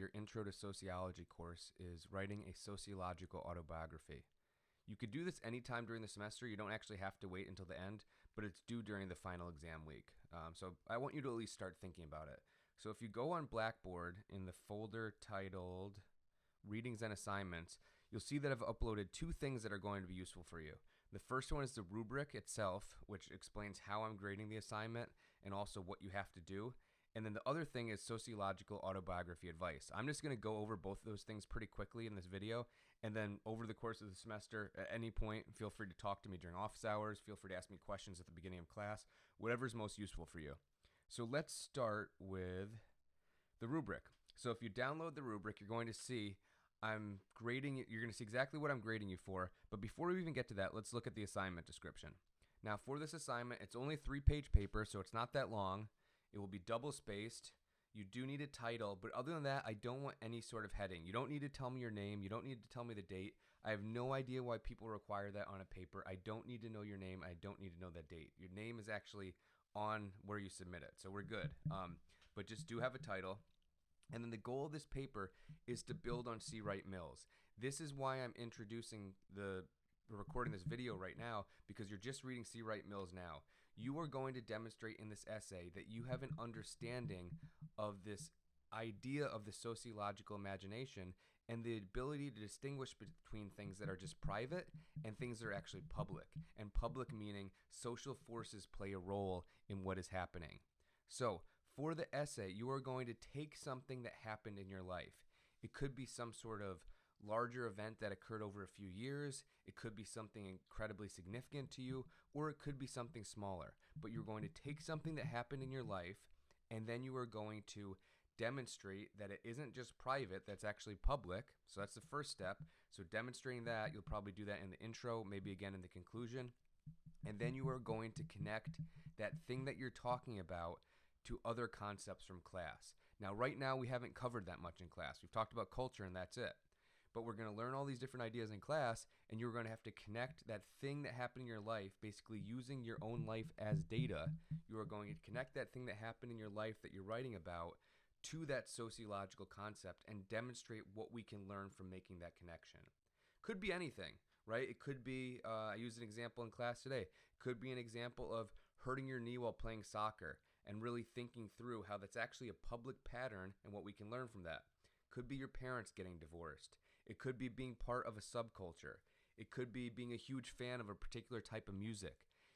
your Intro to Sociology course is writing a sociological autobiography. You could do this anytime during the semester. You don't actually have to wait until the end, but it's due during the final exam week. So I want you to at least start thinking about it. So if you go on Blackboard in the folder titled Readings and Assignments, you'll see that I've uploaded two things that are going to be useful for you. The first one is the rubric itself, which explains how I'm grading the assignment and also what you have to do. And then the other thing is sociological autobiography advice. I'm just going to go over both of those things pretty quickly in this video. And then over the course of the semester, at any point, feel free to talk to me during office hours. Feel free to ask me questions at the beginning of class, whatever's most useful for you. So let's start with the rubric. So if you download the rubric, you're going to see I'm grading it. You're going to see exactly what I'm grading you for. But before we even get to that, let's look at the assignment description. Now for this assignment, it's only a 3-page paper, so it's not that long. It will be double spaced. You do need a title, but other than that, I don't want any sort of heading. You don't need to tell me your name. You don't need to tell me the date. I have no idea why people require that on a paper. I don't need to know your name. I don't need to know that date. Your name is actually on where you submit it, so we're good. But just do have a title. And then the goal of this paper is to build on C. Wright Mills. This is why I'm introducing we're recording this video right now, because you're just reading C. Wright Mills now. You are going to demonstrate in this essay that you have an understanding of this idea of the sociological imagination and the ability to distinguish between things that are just private and things that are actually public. And public meaning social forces play a role in what is happening. So for the essay, you are going to take something that happened in your life. It could be some sort of larger event that occurred over a few years. It could be something incredibly significant to you, or it could be something smaller. But you're going to take something that happened in your life, and then you are going to demonstrate that it isn't just private, that's actually public. So that's the first step. So demonstrating that, you'll probably do that in the intro, maybe again in the conclusion. And then you are going to connect that thing that you're talking about to other concepts from class. Now, right now, we haven't covered that much in class. We've talked about culture, and that's it. But we're going to learn all these different ideas in class, and you're going to have to connect that thing that happened in your life, basically using your own life as data. You are going to connect that thing that happened in your life that you're writing about to that sociological concept and demonstrate what we can learn from making that connection. Could be anything, right? It could be, I used an example in class today. It could be an example of hurting your knee while playing soccer and really thinking through how that's actually a public pattern and what we can learn from that. Could be your parents getting divorced. It could be being part of a subculture. It could be being a huge fan of a particular type of music.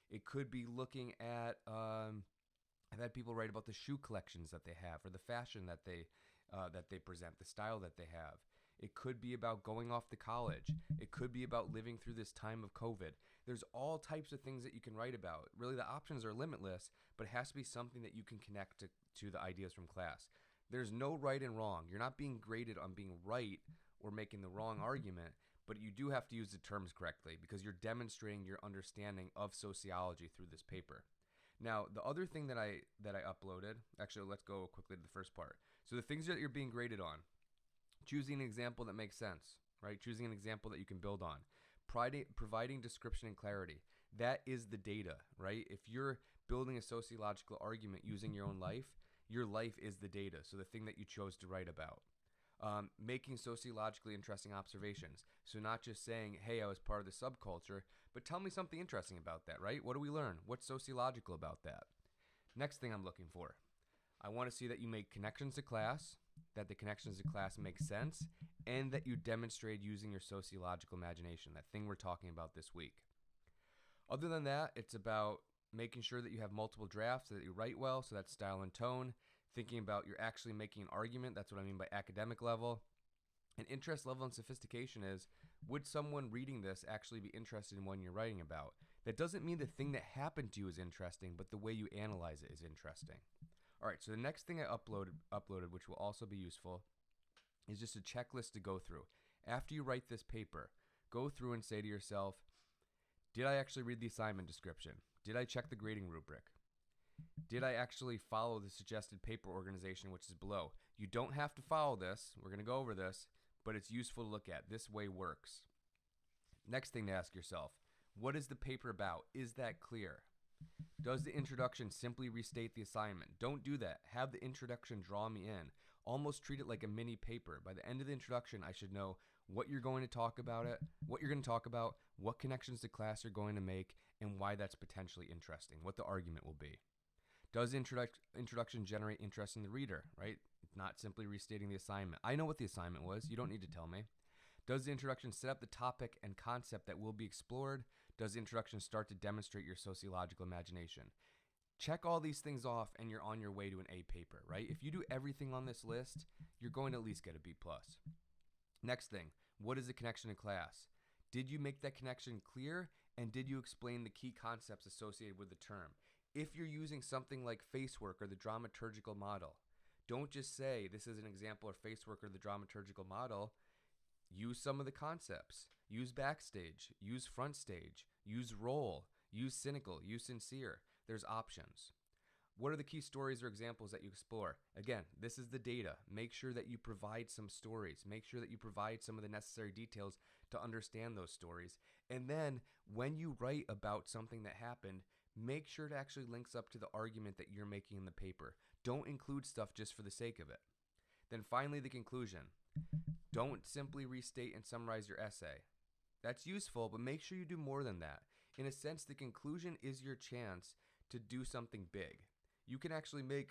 It could be looking at, I've had people write about the shoe collections that they have or the fashion that they present, the style that they have. It could be about going off to college. It could be about living through this time of COVID. There's all types of things that you can write about. Really, the options are limitless, but it has to be something that you can connect to the ideas from class. There's no right and wrong. You're not being graded on being right or making the wrong argument, but you do have to use the terms correctly because you're demonstrating your understanding of sociology through this paper. Now, the other thing that I uploaded, actually, let's go quickly to the first part. So the things that you're being graded on, choosing an example that makes sense, right? Choosing an example that you can build on. Providing description and clarity. That is the data, right? If you're building a sociological argument using your own life, your life is the data, so the thing that you chose to write about. Making sociologically interesting observations. So not just saying, hey, I was part of the subculture, but tell me something interesting about that, right? What do we learn? What's sociological about that? Next thing I'm looking for. I want to see that you make connections to class, that the connections to class make sense, and that you demonstrate using your sociological imagination, that thing we're talking about this week. Other than that, it's about making sure that you have multiple drafts, so that you write well, so that's style and tone. Thinking about you're actually making an argument, that's what I mean by academic level. And interest level and sophistication is, would someone reading this actually be interested in what you're writing about? That doesn't mean the thing that happened to you is interesting, but the way you analyze it is interesting. All right, so the next thing I uploaded, which will also be useful, is just a checklist to go through. After you write this paper, go through and say to yourself, did I actually read the assignment description? Did I check the grading rubric? Did I actually follow the suggested paper organization, which is below? You don't have to follow this. We're going to go over this, but it's useful to look at. This way works. Next thing to ask yourself, what is the paper about? Is that clear? Does the introduction simply restate the assignment? Don't do that. Have the introduction draw me in. Almost treat it like a mini paper. By the end of the introduction, I should know what you're going to talk about, what connections to class you're going to make, and why that's potentially interesting, what the argument will be. Does introduction generate interest in the reader, right? Not simply restating the assignment. I know what the assignment was. You don't need to tell me. Does the introduction set up the topic and concept that will be explored? Does the introduction start to demonstrate your sociological imagination? Check all these things off and you're on your way to an A paper, right? If you do everything on this list, you're going to at least get a B+. Next thing, what is the connection to class? Did you make that connection clear? And did you explain the key concepts associated with the term? If you're using something like facework or the dramaturgical model, don't just say this is an example of facework or the dramaturgical model. Use some of the concepts. Use backstage. Use front stage. Use role. Use cynical. Use sincere. There's options. What are the key stories or examples that you explore? Again, this is the data. Make sure that you provide some stories. Make sure that you provide some of the necessary details to understand those stories. And then when you write about something that happened, make sure to actually links up to the argument that you're making in the paper. Don't include stuff just for the sake of it. Then finally, the conclusion. Don't simply restate and summarize your essay. That's useful, but make sure you do more than that. In a sense, the conclusion is your chance to do something big. You can actually make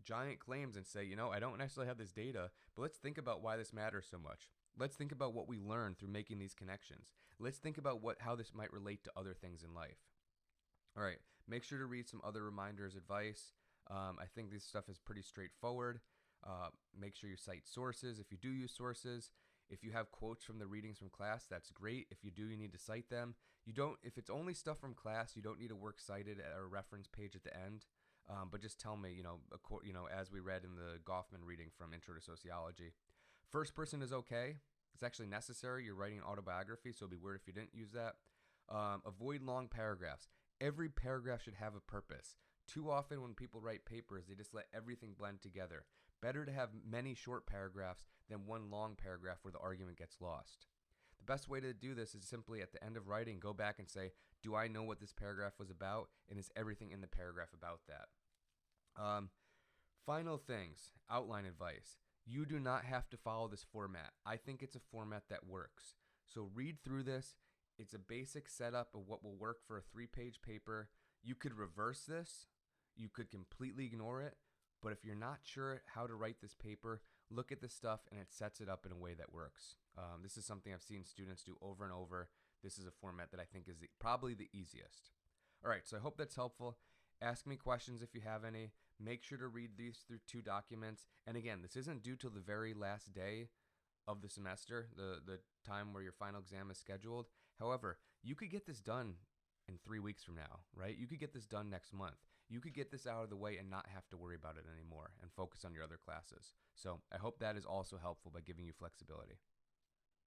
giant claims and say, I don't necessarily have this data, but let's think about why this matters so much. Let's think about what we learned through making these connections. Let's think about how this might relate to other things in life. All right, make sure to read some other reminders, advice. I think this stuff is pretty straightforward. Make sure you cite sources if you do use sources. If you have quotes from the readings from class, that's great. If you do, you need to cite them. If it's only stuff from class, you don't need a works cited at a reference page at the end. But just tell me, as we read in the Goffman reading from Intro to Sociology. First person is okay. It's actually necessary. You're writing an autobiography, so it'd be weird if you didn't use that. Avoid long paragraphs. Every paragraph should have a purpose. Too often when people write papers, they just let everything blend together. Better to have many short paragraphs than one long paragraph where the argument gets lost. The best way to do this is simply at the end of writing, go back and say, do I know what this paragraph was about? And is everything in the paragraph about that? Final things, outline advice. You do not have to follow this format. I think it's a format that works. So read through this. It's a basic setup of what will work for a 3-page paper. You could reverse this. You could completely ignore it. But if you're not sure how to write this paper, look at this stuff and it sets it up in a way that works. This is something I've seen students do over and over. This is a format that I think is probably the easiest. All right, so I hope that's helpful. Ask me questions if you have any. Make sure to read these through 2 documents. And again, this isn't due till the very last day of the semester, the time where your final exam is scheduled. However, you could get this done in 3 weeks from now, right? You could get this done next month. You could get this out of the way and not have to worry about it anymore and focus on your other classes. So I hope that is also helpful by giving you flexibility.